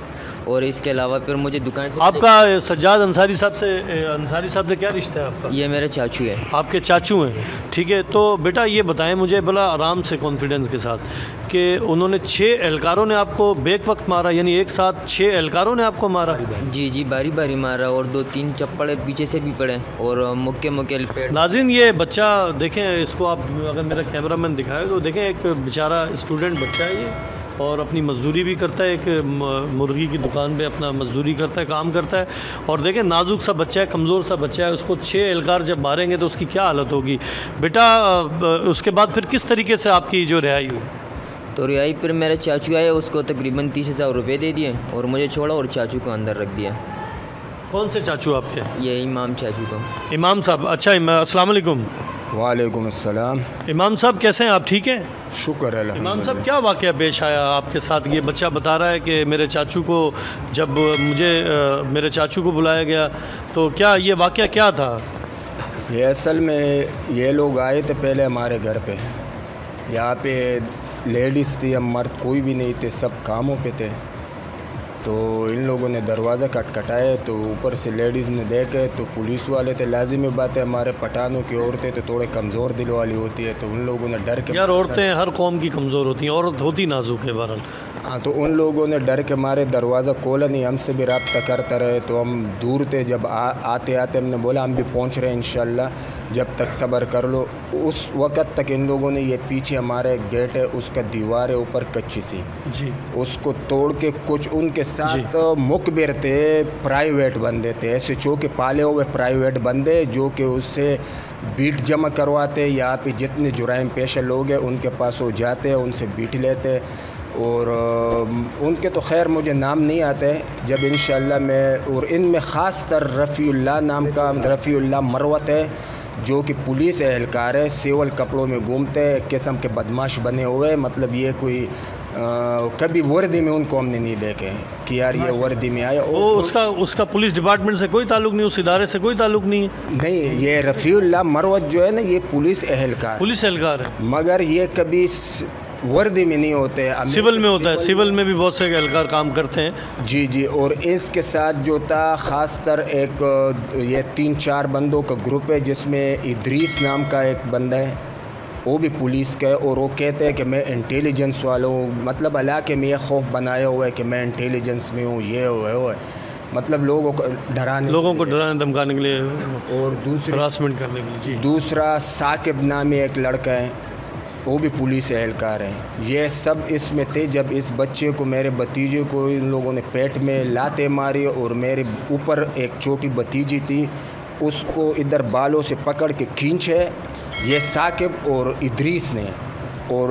اور اس کے علاوہ پھر مجھے دکان سے آپ کا سجاد انصاری صاحب سے کیا رشتہ ہے آپ کا؟ یہ میرے چاچو ہے. آپ کے چاچو ہیں، ٹھیک ہے. تو بیٹا یہ بتائیں مجھے بلا آرام سے کانفیڈنس کے ساتھ کہ انہوں نے 6 اہلکاروں نے آپ کو بیک وقت مارا، یعنی ایک ساتھ 6 اہلکاروں نے آپ کو مارا؟ جی باری مارا اور 2-3 چپڑے پیچھے سے بھی پڑے اور مکے پیٹ. ناظرین یہ بچہ دیکھیں، اس کو آپ اگر میرا کیمرہ مین دکھائے تو دیکھیں، ایک بیچارہ اسٹوڈنٹ بچہ ہے یہ اور اپنی مزدوری بھی کرتا ہے، ایک مرغی کی دکان پہ اپنا مزدوری کرتا ہے، کام کرتا ہے. اور دیکھیں نازک سا بچہ ہے، کمزور سا بچہ ہے، اس کو 6 اہلکار جب ماریں گے تو اس کی کیا حالت ہوگی. بیٹا اس کے بعد پھر کس طریقے سے آپ کی جو رہائی ہوئی؟ تو رہائی پھر میرے چاچو آئے، اس کو تقریباً 30,000 روپے دے دیے اور مجھے چھوڑا اور چاچو کو اندر رکھ دیا. کون سے چاچو آپ کے؟ یہ امام چاچو کو. امام صاحب. اچھا السلام علیکم. وعلیکم السلام. امام صاحب کیسے ہیں آپ؟ ٹھیک ہیں شکر الحمد امام صاحب. کیا واقعہ پیش آیا آپ کے ساتھ؟ یہ بچہ بتا رہا ہے کہ میرے چاچو کو جب میرے چاچو کو بلایا گیا تو کیا یہ واقعہ کیا تھا؟ یہ اصل میں یہ لوگ آئے تھے پہلے ہمارے گھر پہ. یہاں پہ لیڈیز تھی، ہم مرد کوئی بھی نہیں تھے، سب کاموں پہ تھے. تو ان لوگوں نے دروازہ کھٹکھٹایا تو اوپر سے لیڈیز نے دیکھے تو پولیس والے تھے. لازمی بات ہے، ہمارے پٹھانوں کی عورتیں تو تھوڑے کمزور دل والی ہوتی ہے تو ان لوگوں نے ڈر کے یار عورتیں ہر قوم کی کمزور ہوتی ہیں، عورت ہوتی نازک ہے بہرحال. ہاں تو ان لوگوں نے ڈر کے مارے دروازہ کھولا نہیں. ہم سے بھی رابطہ کرتا رہے تو ہم دور تھے. جب آتے ہم نے بولا ہم بھی پہنچ رہے ہیں انشاءاللہ، جب تک صبر کر لو. اس وقت تک ان لوگوں نے یہ پیچھے ہمارے گیٹ ہے اس کا دیوار ہے اوپر کچی سی، جی اس کو توڑ کے کچھ ان کے साथ मुखबिर थे, प्राइवेट बंदे थे, SHO के पाले हुए प्राइवेट बंदे जो कि उससे बीट जमा करवाते। यहाँ पे जितने जुराइम पेशा लोग हैं उनके पास वो जाते, उनसे बीट लेते। और उनके तो खैर मुझे नाम नहीं आते, जब इंशाल्लाह मैं, और इनमें ख़ास तर रफ़ीउल्लाह नाम का रफ़ीउल्लाह मरवत है जो कि पुलिस एहलकार है, सिविल कपड़ों में घूमते हैं, एक किस्म के बदमाश बने हुए। मतलब ये कोई कभी वर्दी में उनको हमने नहीं देखे कि यार ये वर्दी में आया। वो उसका पुलिस डिपार्टमेंट से कोई ताल्लुक नहीं, उस इदारे से कोई ताल्लुक नहीं है? नहीं, ये रफ़ीउल्लाह मरवत जो है ना, ये पुलिस एहलकार है, मगर ये कभी वर्दी में नहीं होते, सिविल में होता है। सिविल में भी बहुत से एहलकार काम करते हैं। जी जी। और इसके साथ जो था ख़ास तर एक ये 3-4 बंदों का ग्रुप है जिसमें इदरीस नाम का एक बंदा है, वो भी पुलिस का है। और वो कहते हैं कि मैं इंटेलिजेंस वाला हूँ, मतलब इलाके में ये खौफ बनाया हुआ है कि मैं इंटेलिजेंस में हूँ, ये हो है, मतलब लोगों को डराने धमकाने के लिए और हरासमेंट करने के लिए। जी। दूसरा साकिब नामी एक लड़का है, वो भी पुलिस एहलकार हैं। ये सब इसमें थे जब इस बच्चे को, मेरे भतीजे को, इन लोगों ने पेट में लाते मारी और मेरे ऊपर एक छोटी भतीजी थी, उसको इधर बालों से पकड़ के खींचे ये साकिब और इदरीस ने। और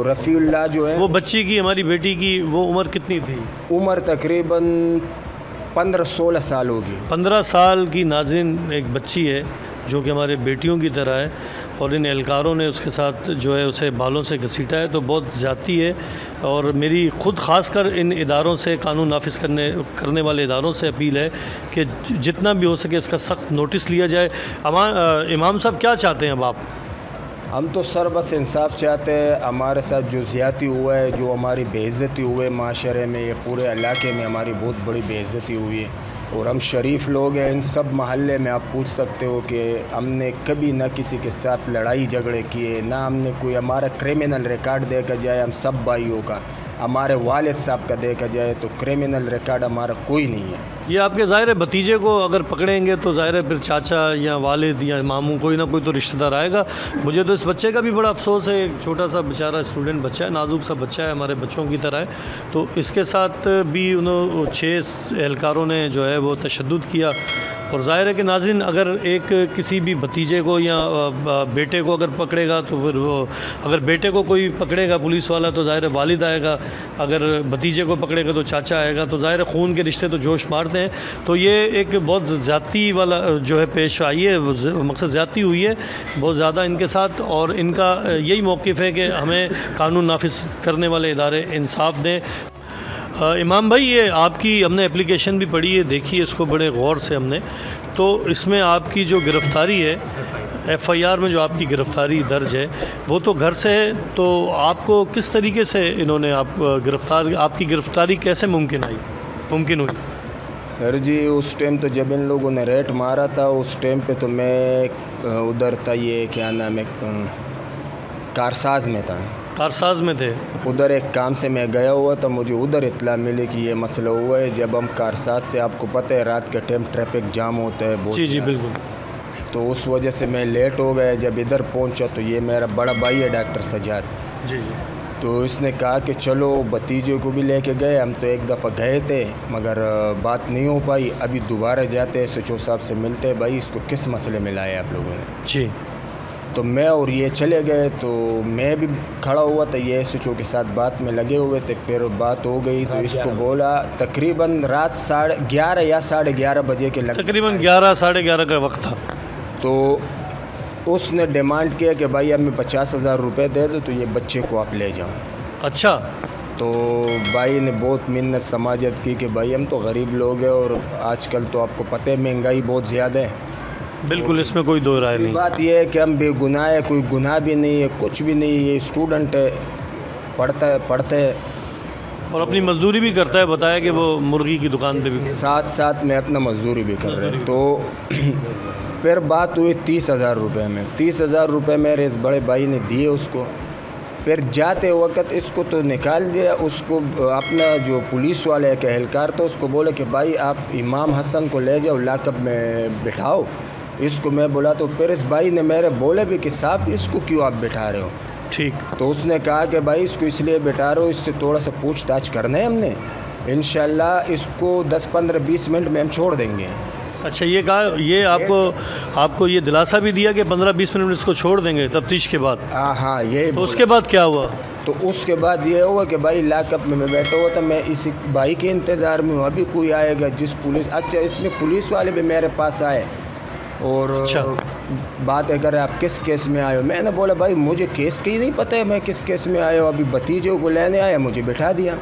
रफ़ीउल्लाह जो है, वो बच्ची की, हमारी बेटी की, वो उम्र कितनी थी? उम्र तकरीबन 15-16 साल होगी। 15 साल की नाज़रीन एक बच्ची है जो कि हमारे बेटियों की तरह है, और इन एहलकारों ने उसके साथ जो है उसे बालों से घसीटा है, तो बहुत ज़्यादती है। और मेरी ख़ुद ख़ास कर इन इदारों से, कानून नाफिज करने वाले इदारों से अपील है कि जितना भी हो सके इसका सख्त नोटिस लिया जाए। इमाम साहब क्या चाहते हैं अब आप? हम तो सर बस इंसाफ चाहते हैं। हमारे साथ जो ज़्यादती हुआ है, जो हमारी बेइज्जती हुई है माशरे में, ये पूरे इलाके में हमारी बहुत बड़ी बेइज्जती हुई है। और हम शरीफ लोग हैं, इन सब महल्ले में आप पूछ सकते हो कि हमने कभी ना किसी के साथ लड़ाई झगड़े किए, ना हमने कोई हमारा क्रिमिनल रिकॉर्ड देखा जाए, हम सब भाइयों का, हमारे वालिद साहब का देखा जाए तो क्रिमिनल रिकॉर्ड हमारा कोई नहीं है। ये आपके ज़ाहिर है भतीजे को अगर पकड़ेंगे तो ज़ाहिर है फिर चाचा या वालिद या मामू कोई ना कोई तो रिश्तेदार आएगा। मुझे तो इस बच्चे का भी बड़ा अफसोस है, एक छोटा सा बेचारा स्टूडेंट बच्चा है, नाजुक सा बच्चा है, हमारे बच्चों की तरह है। तो इसके साथ भी उन्होंने 6 एहलकारों ने जो है वो तशद्दुद किया। और ज़ाहिर है कि नाज़रीन, अगर एक किसी भी भतीजे को या बेटे को अगर पकड़ेगा तो फिर वो, अगर बेटे को कोई पकड़ेगा पुलिस वाला तो ज़ाहिर है वालिद आएगा, अगर भतीजे को पकड़ेगा तो चाचा आएगा, तो ज़ाहिर है खून के रिश्ते तो जोश मारते हैं। तो ये एक बहुत ज़्यादती वाला जो है पेश आई है, मकसद ज़्यादती हुई है बहुत ज़्यादा इनके साथ। और इनका यही मौक़िफ़ है कि हमें कानून नाफिज करने वाले इदारे इंसाफ दें। इमाम भाई, ये आपकी हमने एप्लीकेशन भी पढ़ी है, देखी है इसको बड़े गौर से हमने, तो इसमें आपकी जो गिरफ़्तारी है, FIR में जो आपकी गिरफ़्तारी दर्ज है वो तो घर से है, तो आपको किस तरीके से इन्होंने आपकी गिरफ़्तारी कैसे मुमकिन हुई? सर जी, उस टाइम तो जब इन लोगों ने रेट मारा था, उस टाइम पे तो मैं उधर था, ये क्या नाम है, कारसाज में था। कारसाज में थे? उधर एक काम से मैं गया हुआ था, मुझे उधर इत्ला मिली कि ये मसला हुआ है। जब हम कारसाज से, आपको पता है रात के टाइम ट्रैफिक जाम होता है बहुत। जी बिल्कुल। तो उस वजह से मैं लेट हो गया। जब इधर पहुंचा तो ये मेरा बड़ा भाई है डॉक्टर सजाद जी। तो इसने कहा कि चलो, भतीजे को भी लेके गए। हम तो एक दफ़ा गए थे मगर बात नहीं हो पाई। अभी दोबारा जाते SHO साहब से मिलते हैं, भाई इसको किस मसले में लाया आप लोगों ने? जी। तो मैं और ये चले गए, तो मैं भी खड़ा हुआ था, ये SHO के साथ बात में लगे हुए थे। फिर बात हो गई तो इसको बोला, तकरीबन रात 11:30 या 11:30 बजे के लग, तकरीबन 11 साढ़े 11 का वक्त था। तो उसने डिमांड किया कि भाई अब मैं 50,000 रुपये दे दो तो ये बच्चे को आप ले जाओ। अच्छा। तो भाई ने बहुत मिन्नत समाजत की कि भाई हम तो गरीब लोग हैं और आजकल तो आपको पता है महंगाई बहुत ज़्यादा है। बिल्कुल, इसमें कोई दो राय नहीं। बात यह है कि हम बेगुनाह है, कोई गुनाह भी नहीं है, कुछ भी नहीं है। ये स्टूडेंट है, पढ़ते है और अपनी मजदूरी भी करता है। बताया कि वो मुर्गी की दुकान पे भी साथ में अपना मजदूरी भी कर रहे हैं। तो फिर बात हुई 30,000 रुपये में। 30,000 रुपये मेरे इस बड़े भाई ने दिए उसको। फिर जाते वक्त इसको तो निकाल दिया। उसको अपना जो पुलिस वाले एक एहलकार था उसको बोले कि भाई आप इमाम हसन को ले जाओ, लाकअप में बिठाओ इसको। मैं बोला तो फिर इस भाई ने मेरे बोले भी कि साहब इसको क्यों आप बिठा रहे हो? ठीक। तो उसने कहा कि भाई इसको इसलिए बैठा रहे हो, इससे थोड़ा सा पूछताछ करना है हमने, इंशाल्लाह इसको 10-15-20 मिनट में हम छोड़ देंगे। अच्छा, ये कहा, ये आपको ये दिलासा भी दिया कि 15-20 मिनट में इसको छोड़ देंगे तफ्तीश के बाद? हाँ, ये तो उसके बाद क्या हुआ? तो उसके बाद ये हुआ कि भाई लॉकअप में मैं बैठा हुआ था, मैं इसी भाई के इंतज़ार में हूँ, अभी कोई आएगा जिस पुलिस, अच्छा इसमें पुलिस वाले भी मेरे पास आए और अच्छा। बात है कर आप किस केस में आए हो। मैंने बोला भाई मुझे केस की नहीं पता है मैं किस केस में आया हूँ, अभी भतीजे को लेने आया, मुझे बिठा दिया।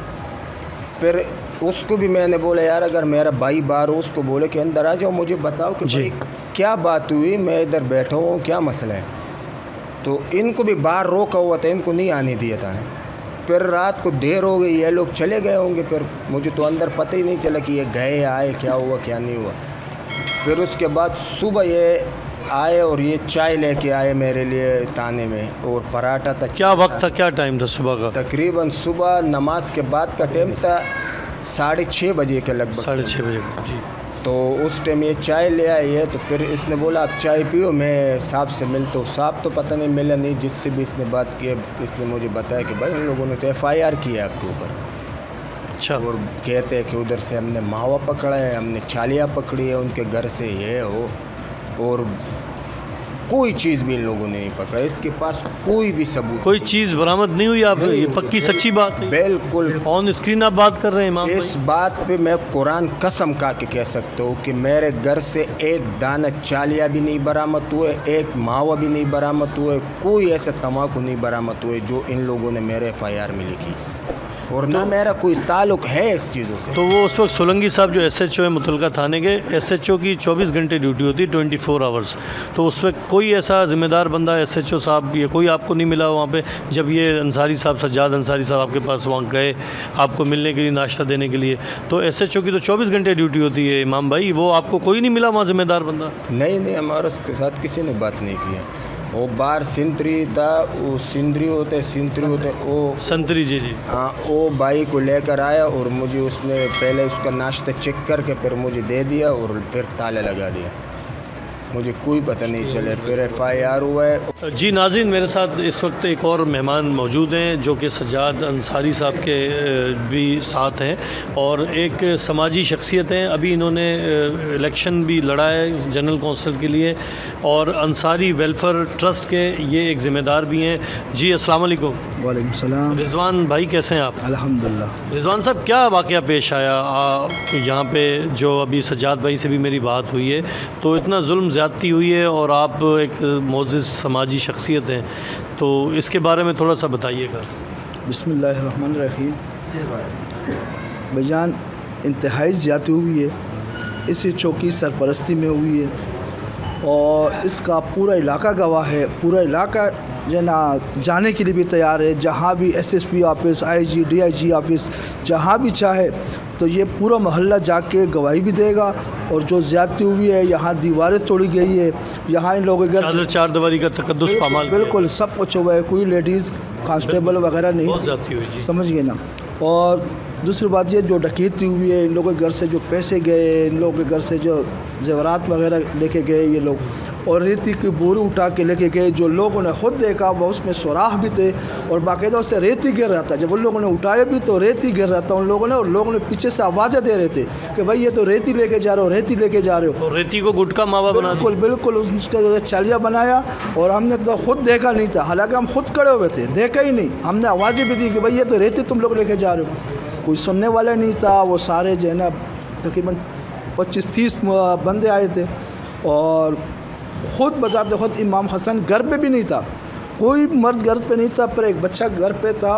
फिर उसको भी मैंने बोला यार अगर मेरा भाई बाहर हो उसको बोले कि अंदर आ जाओ, मुझे बताओ कि भाई क्या बात हुई, मैं इधर बैठा हूँ, क्या मसला है। तो इनको भी बाहर रोका हुआ था, इनको नहीं आने दिया था। फिर रात को देर हो गई, ये लोग चले गए होंगे, फिर मुझे तो अंदर पता ही नहीं चला कि ये गए आए, क्या हुआ क्या नहीं हुआ। फिर उसके बाद सुबह ये आए और ये चाय लेके आए मेरे लिए ताने में, और पराठा था। क्या वक्त था, क्या टाइम था सुबह का? तकरीबन सुबह नमाज के बाद का टाइम था, 6:30 बजे के लगभग, 6:30 बजे जी। तो उस टाइम ये चाय ले आए है। तो फिर इसने बोला आप चाय पियो, मैं साहब से मिलता हूँ। साहब तो पता नहीं मिला नहीं, जिससे भी इसने बात की इसने मुझे बताया कि भाई उन लोगों ने तो FIR किया आपके ऊपर। अच्छा। और कहते हैं कि उधर से हमने मावा पकड़ा है, हमने चालियाँ पकड़ी है उनके घर से, ये हो, और कोई चीज़ भी इन लोगों ने नहीं पकड़ा, इसके पास कोई भी सबूत, कोई चीज़ बरामद नहीं हुई आप? ये पक्की सच्ची बात है? बिल्कुल ऑन स्क्रीन आप बात कर रहे हैं इमाम भाई? इस बात पे मैं कुरान कसम खा के कह सकता हूँ कि मेरे घर से एक दाना चालिया भी नहीं बरामद हुए, एक मावा भी नहीं बरामद हुए, कोई ऐसा तम्बाकू नहीं बरामद हुए जो इन लोगों ने मेरे FIR में लिखी, और ना मेरा कोई ताल्लुक़ है इस चीज़ों से। तो वो उस वक्त सोलंकी साहब जो SHO है मुतलका थाने के, SHO की 24 घंटे ड्यूटी होती है, 24 आवर्स। तो उस वक्त कोई ऐसा ज़िम्मेदार बंदा SHO साहब ये कोई आपको नहीं मिला वहाँ पे जब ये अंसारी साहब, सज्जाद अंसारी साहब आपके पास वहाँ गए आपको मिलने के लिए, नाश्ता देने के लिए? तो SHO की तो 24 घंटे ड्यूटी होती है इमाम भाई, वो आपको कोई नहीं मिला वहाँ ज़िम्मेदार बंदा? नहीं, हमारे उसके साथ किसी ने बात नहीं किया। वो बाहर सिंतरी था, वो सिंतरी होते वो संतरी जी। हाँ, वो बाई को लेकर आया और मुझे उसने पहले उसका नाश्ता चेक करके फिर मुझे दे दिया और फिर ताले लगा दिया, मुझे कोई पता नहीं चले। फिर FIR हुआ है। जी नाज़रीन, मेरे साथ इस वक्त एक और मेहमान मौजूद हैं जो कि सज्जाद अंसारी साहब के भी साथ हैं और एक समाजी शख्सियत हैं। अभी इन्होंने इलेक्शन भी लड़ा है जनरल कौंसिल के लिए और अंसारी वेलफेयर ट्रस्ट के ये एक ज़िम्मेदार भी हैं। जी अस्सलाम वालेकुम। वालेकुम सलाम। रिजवान भाई कैसे हैं आप? अल्हम्दुलिल्लाह। रिजवान साहब, क्या वाक़या पेश आया यहाँ पे जो अभी सज्जाद भाई से भी मेरी बात हुई है, तो इतना जुल्म ज़्यादती हुई है और आप एक मोअज़्ज़िज़ समाजी शख्सियत हैं, तो इसके बारे में थोड़ा सा बताइएगा। बिस्मिल्लाहिर्रहमानिर्रहीम। भाईजान, इंतहाई ज़्यादती हुई है, इसी चौकी सरपरस्ती में हुई है और इसका पूरा इलाका गवाह है। पूरा इलाका जो ना जाने के लिए भी तैयार है, जहाँ भी SSP office, IG, DIG office, जहाँ भी चाहे तो ये पूरा मोहल्ला जाके गवाही भी देगा। और जो ज़्यादती हुई है, यहाँ दीवारें तोड़ी गई है, यहाँ इन लोगों के चार दीवारी का तकद्दुस पामाल बिल्कुल सब कुछ हुआ है, कोई लेडीज़ कांस्टेबल वगैरह नहीं, बहुत ज़्यादती हुई जी। समझ गए ना। और दूसरी बात ये जो डकैती हुई है, इन लोगों के घर से जो पैसे गए, इन लोगों के घर से जो ज़ेवरात वगैरह लेके गए ये लोग, और रेती की बोरी उठा के लेके गए। जो लोगों ने खुद देखा वो उसमें सुराख भी थे और बाकायदा उससे रेती गिर रहा था। जब उन लोगों ने उठाया भी तो रेती गिर रहा था उन लोगों ने, और लोगों ने पीछे से आवाज़ें दे रहे थे कि भाई ये तो रेती लेके जा रहे हो, रेती लेके जा रहे हो। और रेती को गुटका मावा बना दिया। बिल्कुल उसका जो चालिया बनाया, और हमने तो खुद देखा नहीं था, हालांकि हम खुद खड़े हुए थे, देखा ही नहीं। हमने आवाज़ें भी दी कि भाई ये तो रेती तुम लोग लेके जा रहे हो, कोई सुनने वाला नहीं था। वो सारे जो है ना तकरीबन 25-30 बंदे आए थे और ख़ुद बजाते खुद इमाम हसन घर पे भी नहीं था, कोई मर्द घर पे नहीं था, पर एक बच्चा घर पे था,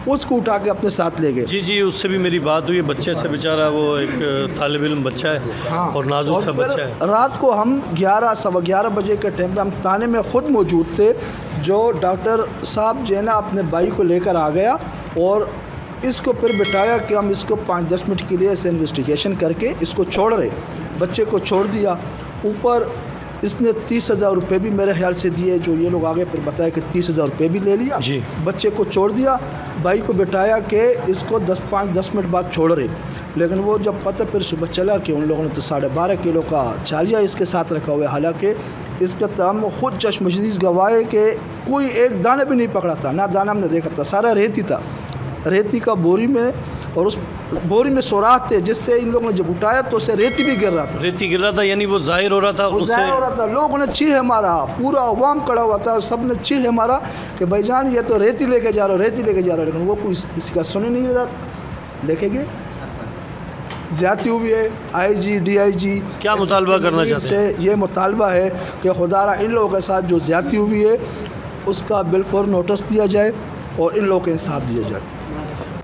उसको उठा के अपने साथ ले गए। जी, उससे भी मेरी बात हुई। बच्चे से बेचारा वो एक तालिब इल्म बच्चा है। हाँ, और नाजुक सा बच्चा है।11 को हम 11-11:15 बजे के टाइम पे हम थाने में ख़ुद मौजूद थे। जो डॉक्टर साहब जो है ना अपने भाई को लेकर आ गया और इसको फिर बिठाया कि हम इसको 5-10 मिनट के लिए ऐसे इन्वेस्टिगेशन करके इसको छोड़ रहे। बच्चे को छोड़ दिया। ऊपर इसने 30,000 रुपये भी मेरे ख्याल से दिए, जो ये लोग आगे फिर बताया कि 30,000 रुपये भी ले लिया जी। बच्चे को छोड़ दिया, भाई को बिठाया कि इसको 5-10 मिनट बाद छोड़ रहे। लेकिन वो जब पता फिर सुबह चला कि उन लोगों ने तो 12.5 किलो का चालिया इसके साथ रखा हुआ है। हालांकि इसका तमाम खुद चश्मदीद गवाह है कि कोई एक दाने भी नहीं पकड़ा था, ना दाना हमने देखा था, सारा रेती था, रेती का बोरी में, और उस बोरी में सुराख थे जिससे इन लोगों ने जब उठाया तो उससे रेती भी गिर रहा था, रेती गिर रहा था, यानी वो जाहिर हो रहा था, वो ज़ाहिर हो रहा था। लोगों ने चीखे मारा, पूरा अवाम खड़ा हुआ था, सब ने चीखे मारा कि भाईजान ये तो रेती लेके जा रहा हो, रेती लेके जा रहा हो, लेकिन वो कोई किसी का सुन ही नहीं रहा। देखेंगे ज़्यादती हुई है। IG DIG क्या मुतालबा करना चाहते हैं? से ये मुतालबा है कि खुदारा इन लोगों के साथ जो ज़्यादती हुई है उसका बिलफौर नोटिस दिया जाए और इन लोगों को इंसाफ दिया जाए।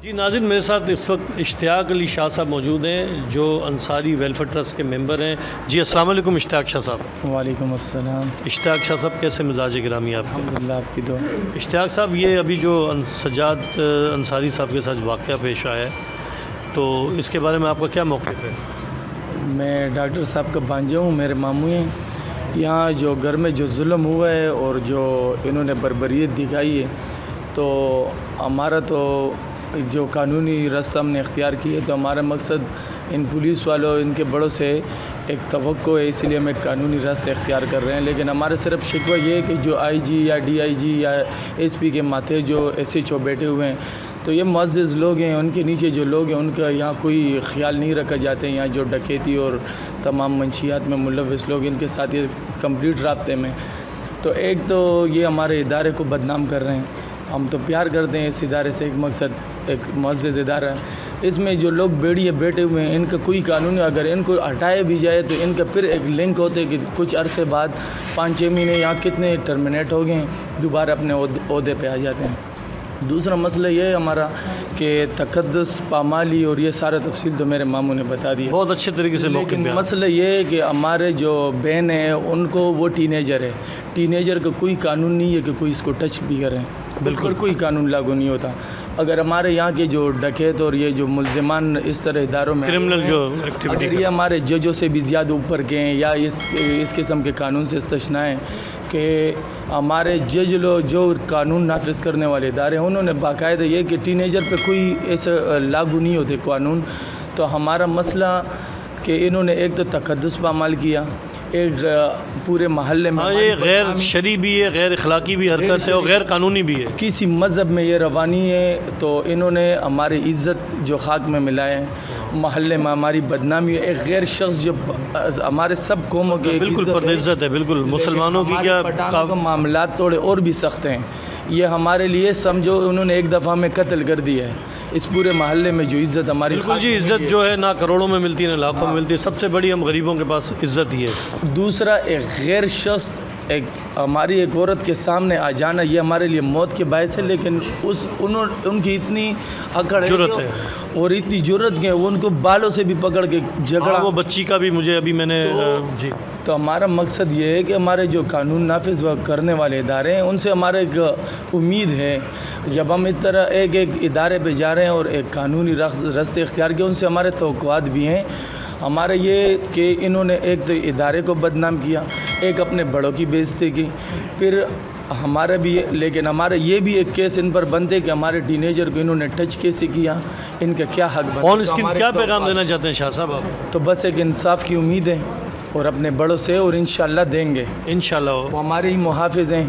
जी नाज़रीन, मेरे साथ इस वक्त इश्तियाक अली शाह साहब मौजूद हैं जो अंसारी वेलफेयर ट्रस्ट के मेंबर हैं। जी अस्सलाम वालेकुम इश्तियाक शाह साहब। वालेकुम अस्सलाम। इश्तियाक शाह साहब, कैसे मिजाज गिरामी आप? अल्हम्दुलिल्लाह, आपकी दुआ। इश्तियाक साहब, ये अभी जो सज्जाद अंसारी साहब के साथ वाक़या पेश आया है, तो इसके बारे में आपका क्या मौक़िफ़ है? मैं डॉक्टर साहब का भांजा हूँ, मेरे मामू हैं। यहाँ जो घर में जो जुल्म हुआ है और जो इन्होंने बर्बरियत दिखाई है, तो हमारा तो जो कानूनी रास्ता हमने इख्तियार किया है, तो हमारा मकसद इन पुलिस वालों, इनके बड़ों से एक तवक्को है, इसीलिए हम एक कानूनी रास्ता इख्तियार कर रहे हैं। लेकिन हमारा सिर्फ शिकवा ये है कि जो IG या DIG या SP के माथे जो SHO बैठे हुए हैं, तो ये मुअज़्ज़िज़ लोग हैं, उनके नीचे जो लोग हैं उनका यहाँ कोई ख्याल नहीं रखा जाता है। यहाँ जो डकैती और तमाम मंशियात में मुलव्वस लोग, इनके साथ ये कंप्लीट राब्ते में। तो एक तो ये हमारे इदारे को बदनाम कर रहे हैं। हम तो प्यार करते हैं इस इदारे से, एक मकसद, एक मुअज़्ज़िज़ इदारा है। इसमें जो लोग बेड़िए बैठे हुए हैं, इनका कोई कानून, अगर इनको हटाया भी जाए तो इनका फिर एक लिंक होते है कि कुछ अरसे बाद 5-6 महीने यहाँ कितने टर्मिनेट हो गए हैं, दोबारा अपने ओहदे पे आ जाते हैं। दूसरा मसला ये है हमारा कि तक़द्दुस, पामाली और ये सारा तफसील तो मेरे मामू ने बता दिया बहुत अच्छे तरीके से मौक़िफ़ लेकिन बयान। मसला ये है कि हमारे जो बहन है उनको, वो टीनेजर है, टीनेजर का कोई कानून नहीं है कि कोई इसको टच भी करें, बिल्कुल कोई कानून लागू नहीं होता। अगर हमारे यहाँ के जो डकैत और ये जो मुलज़िमान इस तरह इदारों में क्रिमिनल जो एक्टिविटी, अगर ये हमारे जजों से भी ज़्यादा ऊपर के हैं या इस किस्म के कानून से इस्तशना है कि हमारे जज लोग जो कानून नाफिज करने वाले इदारे हैं, उन्होंने बाकायदा ये कि टीनेजर पे कोई ऐसा लागू नहीं होते कानून। तो हमारा मसला कि इन्होंने एक तो तक़द्दुस पामाल किया, एक पूरे महल्ले में, हाँ, ये गैर शरई भी है, गैर अखलाकी भी हरकत है और गैर कानूनी भी है। किसी मज़हब में ये रवानी है। तो इन्होंने हमारी इज़्ज़त जो खाक में मिलाए हैं, महल्ले में हमारी बदनामी है। एक गैर शख्स जो हमारे सब कौमों के बिल्कुल परइज़्ज़त है, बिल्कुल मुसलमानों की क्या का मामला थोड़े और भी सख्त हैं। ये हमारे लिए समझो उन्होंने एक दफ़ा में कत्ल कर दिया है इस पूरे महल्ले में जो इज़्ज़त हमारी। बिल्कुल जी, इज़्ज़त जो है ना करोड़ों में मिलती है ना लाखों में मिलती है, सबसे बड़ी हम गरीबों के पास इज़्ज़त ही है। दूसरा, एक गैर शख्स, एक हमारी एक औरत के सामने आ जाना, ये हमारे लिए मौत के बायस है। लेकिन उनकी इतनी अकड़ जुर्रत है और इतनी जुर्रत के वो उनको बालों से भी पकड़ के झगड़ा, वो बच्ची का भी मुझे अभी मैंने जी। तो हमारा मकसद ये है कि हमारे जो कानून नाफिज करने वाले इदारे हैं उनसे हमारे एक उम्मीद है, जब हम इस तरह एक इदारे पे जा रहे हैं और एक कानूनी रास्ते इख्तियार किए, उनसे हमारे तवक्कुआत भी हैं। हमारा ये कि इन्होंने एक तो इदारे को बदनाम किया, एक अपने बड़ों की बेइज्जती की, फिर हमारा भी, लेकिन हमारा ये भी एक केस इन पर बनते कि हमारे टीनेजर को इन्होंने टच कैसे किया, इनका क्या हक बनता है। कौन इसकी क्या पैगाम देना चाहते हैं शाह साहब आप? तो बस एक इंसाफ की उम्मीद है और अपने बड़ों से, और इंशाअल्लाह देंगे, इंशाअल्लाह। वो हमारे ही मुहाफिज हैं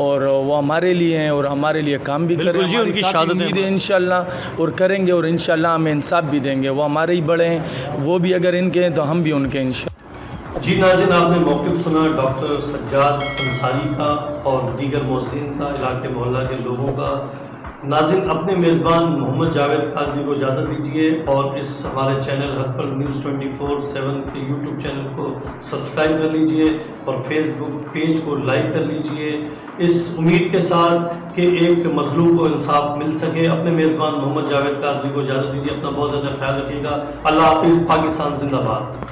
और वो हमारे लिए हैं और हमारे लिए काम भी करें जी, उनकी शहादत है इंशाअल्लाह, और करेंगे और इंशाअल्लाह हमें इंसाफ भी देंगे। वो हमारे ही बड़े हैं, वो भी अगर इनके हैं तो हम भी उनके इंशाअल्लाह। जी नाज़रीन, आपने मौक़िफ़ सुना डॉक्टर सज्जाद अंसारी का और दीगर मुअज़्ज़िन का, इलाके मोहल्ला के लोगों का। नाज़रीन, अपने मेज़बान मोहम्मद जावेद कादरी को इजाज़त दीजिए और इस हमारे चैनल हर्पल न्यूज़ 24/7 के यूट्यूब चैनल को सब्सक्राइब कर लीजिए और फेसबुक पेज को लाइक कर लीजिए, इस उम्मीद के साथ कि एक मज़लूम को इंसाफ मिल सके। अपने मेज़बान मोहम्मद जावेद कादरी को इजाज़त दीजिए। अपना बहुत ज़्यादा ख्याल रखिएगा। अल्लाह हाफ़िज़। पाकिस्तान जिंदाबाद।